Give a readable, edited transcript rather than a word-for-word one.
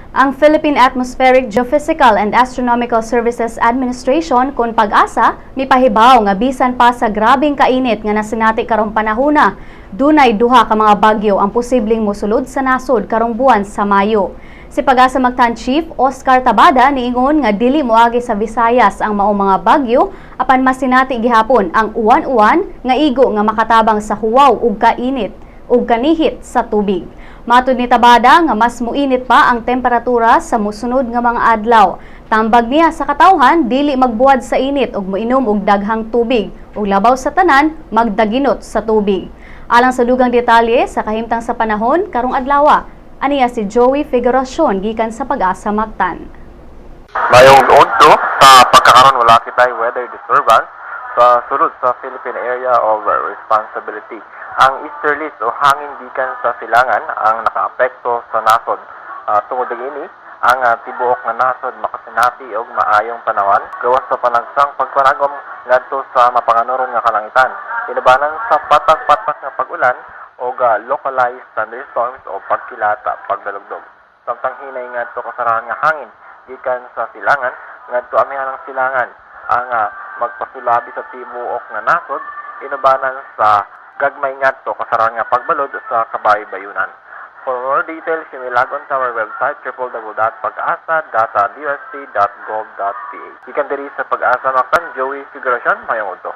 Ang Philippine Atmospheric, Geophysical and Astronomical Services Administration kon pag-asa mipahibaw nga bisan pa sa grabing kainit nga nasinati karong panahona, dunay duha ka mga bagyo ang posibleng mosulod sa nasod karong buwan sa Mayo. Si Pag-asa Mactan Chief Oscar Tabada niingon nga dili moagi sa Visayas ang mao mga bagyo apan masinati gihapon ang uwan-uwan nga igo nga makatabang sa huwaw ug kainit ug kanihit sa tubig. Matud ni Tabada nga mas muinit pa ang temperatura sa mosunod nga mga adlaw. Tambag niya sa katawhan dili magbuwad sa init ug moinom og daghang tubig ug labaw sa tanan magdaginot sa tubig. Alang sa dugang detalye sa kahimtang sa panahon karong adlaw, aniya si Joey Figuracion gikan sa Pag-asa Mactan. Mayong odto sa pagkakaroon wala kitay weather disturbance sa sulod sa Philippine Area of Responsibility. Ang easterlies o hangin gikan sa silangan ang nakaapekto sa nasod. Tungod ini, ang tibuok nga nasod makasinati og maayong panawan gawas sa panagsang pagpanagom ngadto sa mapanganuron nga kalangitan. Inubanan sa patak-patak nga pag-ulan o localized thunderstorms o pagkilata, pagdalugdog. Samtang hinay ngadto kasarahan nga hangin gikan sa silangan ngadto amihan ng silangan ang magpasulabi sa tibuok nga nasod inubanan sa gagmay ngadto kasarahan nga pagbalod sa kabaybayunan. For more details, you may log on to our website www.pagasa.dust.gov.ph. Ikan diri sa Pag-asa Mactan, Joey Figuracion, Mayong Udto.